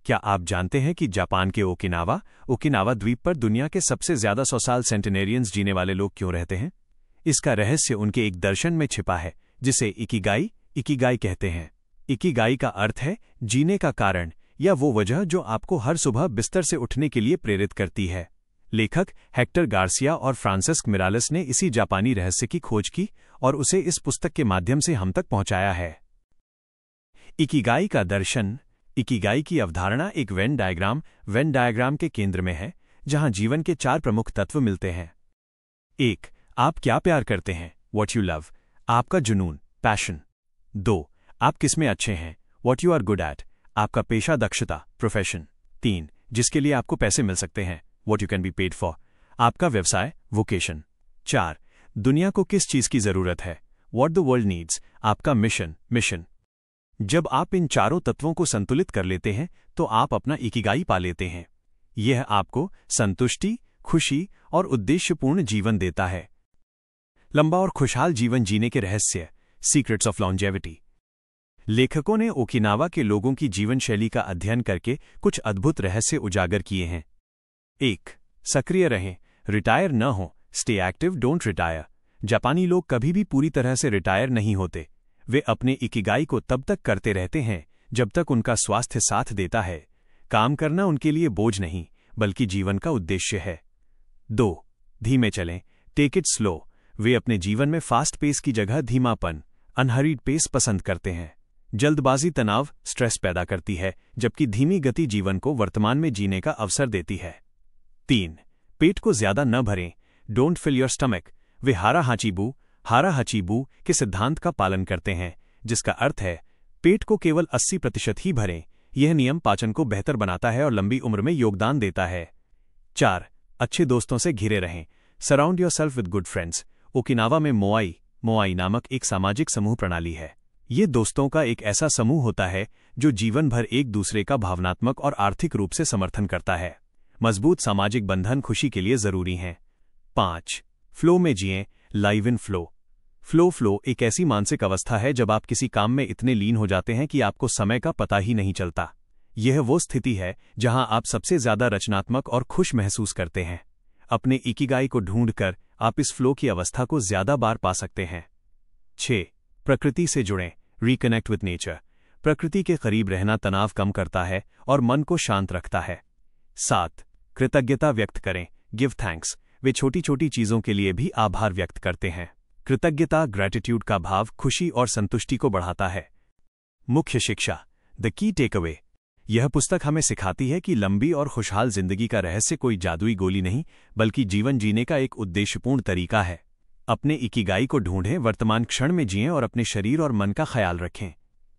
क्या आप जानते हैं कि जापान के ओकिनावा द्वीप पर दुनिया के सबसे ज्यादा 100 साल सेंटेनेरियंस जीने वाले लोग क्यों रहते हैं? इसका रहस्य उनके एक दर्शन में छिपा है जिसे इकिगाई कहते हैं। इकिगाई का अर्थ है जीने का कारण या वो वजह जो आपको हर सुबह बिस्तर से उठने के लिए प्रेरित करती है। लेखक हेक्टर गार्सिया और फ्रांसिस्क मिरालेस ने इसी जापानी रहस्य की खोज की और उसे इस पुस्तक के माध्यम से हम तक पहुंचाया है। इकिगाई का दर्शन। इकिगाई की अवधारणा एक वेन डायग्राम के केंद्र में है, जहां जीवन के 4 प्रमुख तत्व मिलते हैं। 1. आप क्या प्यार करते हैं? What you love, आपका जुनून, पैशन। 2. आप किसमें अच्छे हैं? What you are good at, आपका पेशा, दक्षता, प्रोफेशन। 3. जिसके लिए आपको पैसे मिल सकते हैं? What you can be paid for, आपका व्यवसाय, वोकेशन। 4. दुनिया को किस चीज की जरूरत है? What the world needs, आपका मिशन। जब आप इन चारों तत्वों को संतुलित कर लेते हैं तो आप अपना इकिगाई पा लेते हैं। यह आपको संतुष्टि, खुशी और उद्देश्यपूर्ण जीवन देता है। लंबा और खुशहाल जीवन जीने के रहस्य, सीक्रेट्स ऑफ लॉन्जेविटी। लेखकों ने ओकिनावा के लोगों की जीवन शैली का अध्ययन करके कुछ अद्भुत रहस्य उजागर किए हैं। 1. सक्रिय रहें, रिटायर न हो, स्टे एक्टिव, डोंट रिटायर। जापानी लोग कभी भी पूरी तरह से रिटायर नहीं होते। वे अपने इकिगाई को तब तक करते रहते हैं जब तक उनका स्वास्थ्य साथ देता है। काम करना उनके लिए बोझ नहीं बल्कि जीवन का उद्देश्य है। 2. धीमे चलें, टेक इट स्लो। वे अपने जीवन में फास्ट पेस की जगह धीमापन, अनहरीड पेस पसंद करते हैं। जल्दबाजी तनाव, स्ट्रेस पैदा करती है, जबकि धीमी गति जीवन को वर्तमान में जीने का अवसर देती है। 3. पेट को ज्यादा न भरें, डोंट फिल योर स्टमक। वे हारा हाचीबू के सिद्धांत का पालन करते हैं, जिसका अर्थ है पेट को केवल 80% ही भरें। यह नियम पाचन को बेहतर बनाता है और लंबी उम्र में योगदान देता है। 4. अच्छे दोस्तों से घिरे रहें, surround yourself with good friends. Okinawa में मोआई नामक एक सामाजिक समूह प्रणाली है। ये दोस्तों का एक ऐसा समूह होता है जो जीवन भर एक दूसरे का भावनात्मक और आर्थिक रूप से समर्थन करता है। मजबूत सामाजिक बंधन खुशी के लिए जरूरी हैं। 5. फ्लो में जिएं, लाइव इन फ्लो। फ्लो एक ऐसी मानसिक अवस्था है जब आप किसी काम में इतने लीन हो जाते हैं कि आपको समय का पता ही नहीं चलता। यह वो स्थिति है जहां आप सबसे ज्यादा रचनात्मक और खुश महसूस करते हैं। अपने इकिगाई को ढूंढकर आप इस फ्लो की अवस्था को ज्यादा बार पा सकते हैं। 6. प्रकृति से जुड़ें, रिकनेक्ट विथ नेचर। प्रकृति के करीब रहना तनाव कम करता है और मन को शांत रखता है। 7. कृतज्ञता व्यक्त करें, गिव थैंक्स। वे छोटी छोटी चीजों के लिए भी आभार व्यक्त करते हैं। कृतज्ञता, ग्रैटिट्यूड का भाव खुशी और संतुष्टि को बढ़ाता है। मुख्य शिक्षा, द की टेकअवे। यह पुस्तक हमें सिखाती है कि लंबी और खुशहाल जिंदगी का रहस्य कोई जादुई गोली नहीं बल्कि जीवन जीने का एक उद्देश्यपूर्ण तरीका है। अपने इकिगाई को ढूंढें, वर्तमान क्षण में जिएं और अपने शरीर और मन का ख्याल रखें।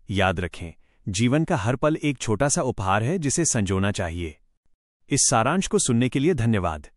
याद रखें, जीवन का हर पल एक छोटा सा उपहार है जिसे संजोना चाहिए। इस सारांश को सुनने के लिए धन्यवाद।